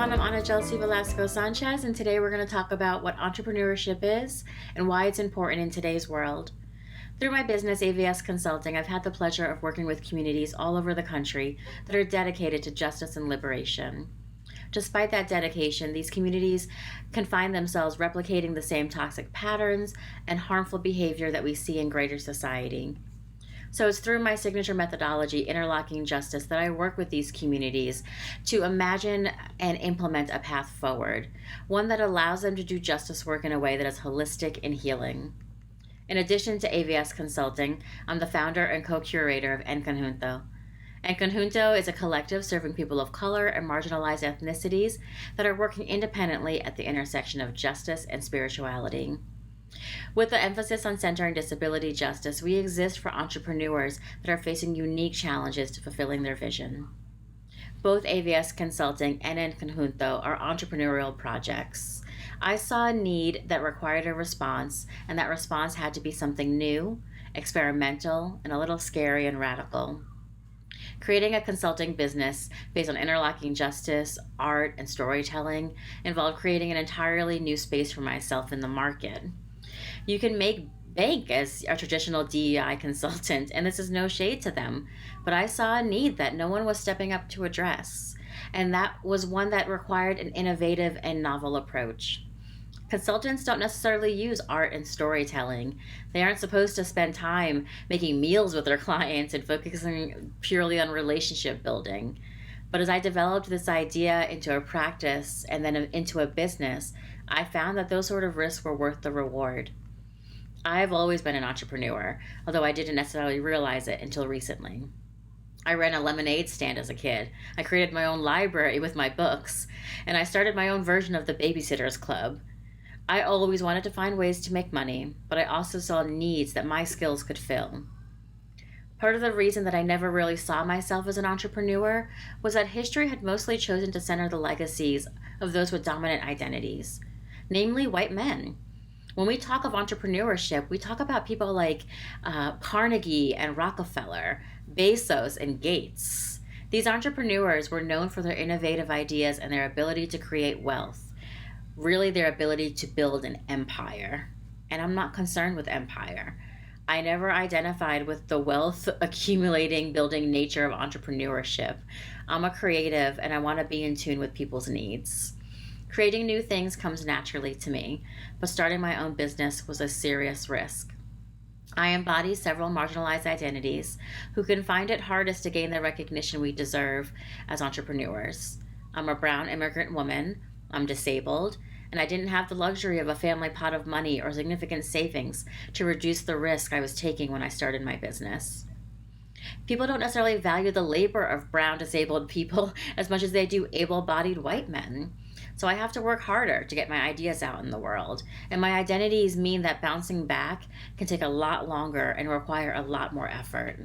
everyone. I'm AnaYelsi Velasco-Sanchez, and today we're going to talk about what entrepreneurship is and why it's important in today's world. Through my business, AYS Consulting, I've had the pleasure of working with communities all over the country that are dedicated to justice and liberation. Despite that dedication, these communities can find themselves replicating the same toxic patterns and harmful behavior that we see in greater society. So it's through my signature methodology, Interlocking Justice, that I work with these communities to imagine and implement a path forward, one that allows them to do justice work in a way that is holistic and healing. In addition to AYS Consulting, I'm the founder and co-curator of En Conjunto. En Conjunto is a collective serving people of color and marginalized ethnicities that are working independently at the intersection of justice and spirituality. With the emphasis on centering disability justice, we exist for entrepreneurs that are facing unique challenges to fulfilling their vision. Both AYS Consulting and En Conjunto are entrepreneurial projects. I saw a need that required a response, and that response had to be something new, experimental, and a little scary and radical. Creating a consulting business based on interlocking justice, art, and storytelling involved creating an entirely new space for myself in the market. You can make bank as a traditional DEI consultant, and this is no shade to them, but I saw a need that no one was stepping up to address, and that was one that required an innovative and novel approach. Consultants don't necessarily use art and storytelling. They aren't supposed to spend time making meals with their clients and focusing purely on relationship building. But as I developed this idea into a practice and then into a business, I found that those sort of risks were worth the reward. I've always been an entrepreneur, although I didn't necessarily realize it until recently. I ran a lemonade stand as a kid. I created my own library with my books, and I started my own version of the Babysitters Club. I always wanted to find ways to make money, but I also saw needs that my skills could fill. Part of the reason that I never really saw myself as an entrepreneur was that history had mostly chosen to center the legacies of those with dominant identities, namely white men. When we talk of entrepreneurship, we talk about people like Carnegie and Rockefeller, Bezos and Gates. These entrepreneurs were known for their innovative ideas and their ability to create wealth, really their ability to build an empire. And I'm not concerned with empire. I never identified with the wealth accumulating, building nature of entrepreneurship. I'm a creative and I want to be in tune with people's needs. Creating new things comes naturally to me, but starting my own business was a serious risk. I embody several marginalized identities who can find it hardest to gain the recognition we deserve as entrepreneurs. I'm a brown immigrant woman, I'm disabled, and I didn't have the luxury of a family pot of money or significant savings to reduce the risk I was taking when I started my business. People don't necessarily value the labor of brown disabled people as much as they do able-bodied white men. So I have to work harder to get my ideas out in the world. And my identities mean that bouncing back can take a lot longer and require a lot more effort.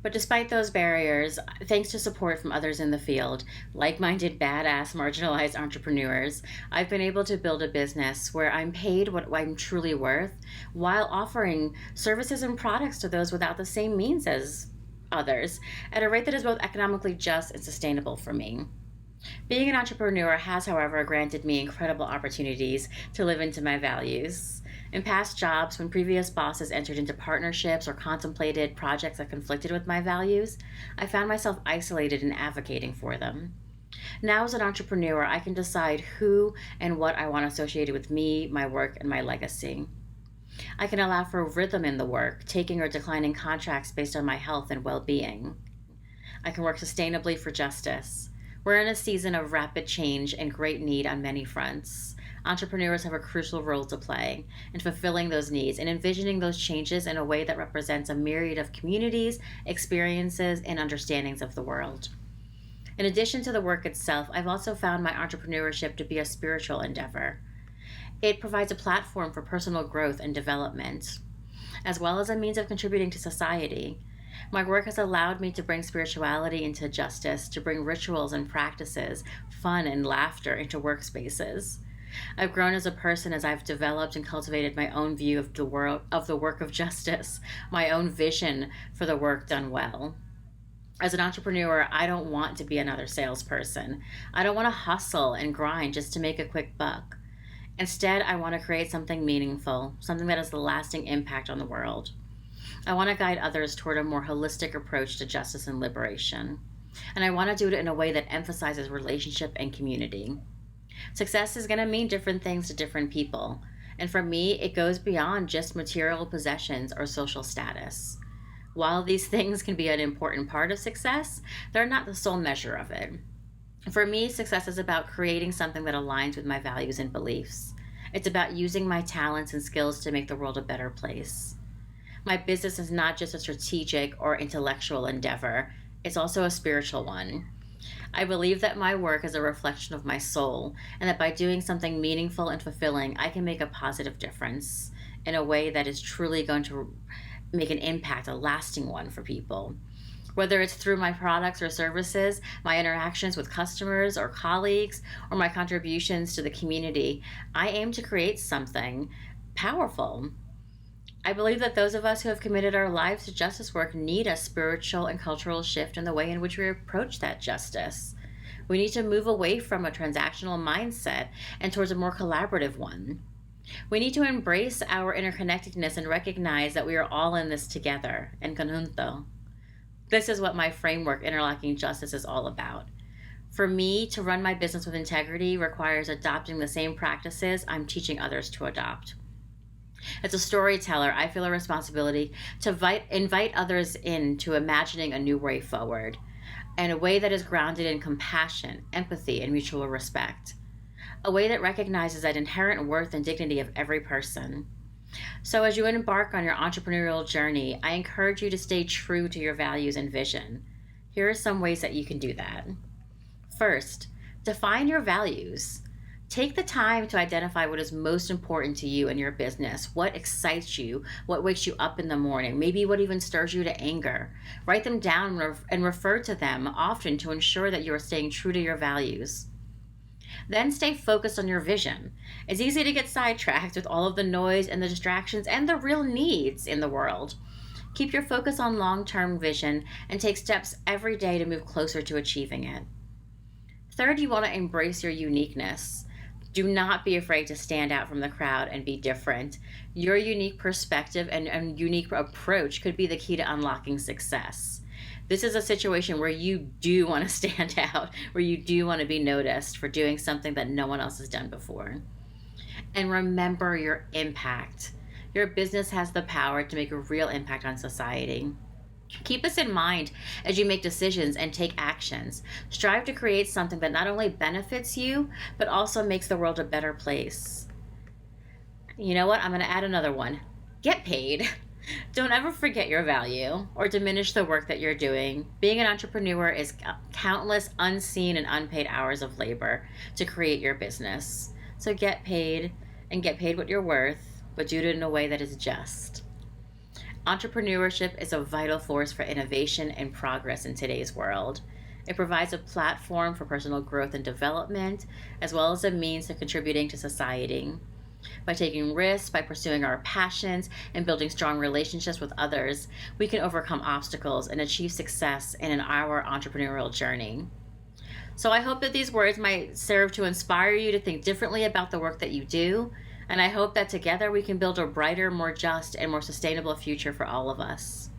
But despite those barriers, thanks to support from others in the field, like-minded, badass, marginalized entrepreneurs, I've been able to build a business where I'm paid what I'm truly worth while offering services and products to those without the same means as others at a rate that is both economically just and sustainable for me. Being an entrepreneur has, however, granted me incredible opportunities to live into my values. In past jobs, when previous bosses entered into partnerships or contemplated projects that conflicted with my values, I found myself isolated in advocating for them. Now as an entrepreneur, I can decide who and what I want associated with me, my work, and my legacy. I can allow for rhythm in the work, taking or declining contracts based on my health and well-being. I can work sustainably for justice. We're in a season of rapid change and great need on many fronts. Entrepreneurs have a crucial role to play in fulfilling those needs and envisioning those changes in a way that represents a myriad of communities, experiences, and understandings of the world. In addition to the work itself, I've also found my entrepreneurship to be a spiritual endeavor. It provides a platform for personal growth and development, as well as a means of contributing to society. My work has allowed me to bring spirituality into justice, to bring rituals and practices, fun and laughter into workspaces. I've grown as a person as I've developed and cultivated my own view of the work of justice, my own vision for the work done well. As an entrepreneur, I don't want to be another salesperson. I don't want to hustle and grind just to make a quick buck. Instead, I want to create something meaningful, something that has a lasting impact on the world. I want to guide others toward a more holistic approach to justice and liberation. And I want to do it in a way that emphasizes relationship and community. Success is going to mean different things to different people. And for me, it goes beyond just material possessions or social status. While these things can be an important part of success, they're not the sole measure of it. For me, success is about creating something that aligns with my values and beliefs. It's about using my talents and skills to make the world a better place. My business is not just a strategic or intellectual endeavor, it's also a spiritual one. I believe that my work is a reflection of my soul, and that by doing something meaningful and fulfilling, I can make a positive difference in a way that is truly going to make an impact, a lasting one for people. Whether it's through my products or services, my interactions with customers or colleagues, or my contributions to the community, I aim to create something powerful. I believe that those of us who have committed our lives to justice work need a spiritual and cultural shift in the way in which we approach that justice. We need to move away from a transactional mindset and towards a more collaborative one. We need to embrace our interconnectedness and recognize that we are all in this together, en conjunto. This is what my framework, Interlocking Justice, is all about. For me, to run my business with integrity requires adopting the same practices I'm teaching others to adopt. As a storyteller, I feel a responsibility to invite others into imagining a new way forward, and a way that is grounded in compassion, empathy, and mutual respect. A way that recognizes that inherent worth and dignity of every person. So as you embark on your entrepreneurial journey, I encourage you to stay true to your values and vision. Here are some ways that you can do that. First, define your values. Take the time to identify what is most important to you in your business, what excites you, what wakes you up in the morning, maybe what even stirs you to anger. Write them down and refer to them often to ensure that you are staying true to your values. Then stay focused on your vision. It's easy to get sidetracked with all of the noise and the distractions and the real needs in the world. Keep your focus on long-term vision and take steps every day to move closer to achieving it. Third, you want to embrace your uniqueness. Do not be afraid to stand out from the crowd and be different. Your unique perspective and unique approach could be the key to unlocking success. This is a situation where you do want to stand out, where you do want to be noticed for doing something that no one else has done before. And remember your impact. Your business has the power to make a real impact on society. Keep this in mind as you make decisions and take actions. Strive to create something that not only benefits you, but also makes the world a better place. You know what? I'm going to add another one. Get paid. Don't ever forget your value or diminish the work that you're doing. Being an entrepreneur is countless unseen and unpaid hours of labor to create your business. So get paid, and get paid what you're worth, but do it in a way that is just. Entrepreneurship is a vital force for innovation and progress in today's world. It provides a platform for personal growth and development, as well as a means of contributing to society. By taking risks, by pursuing our passions, and building strong relationships with others, we can overcome obstacles and achieve success in our entrepreneurial journey. So I hope that these words might serve to inspire you to think differently about the work that you do, and I hope that together we can build a brighter, more just, and more sustainable future for all of us.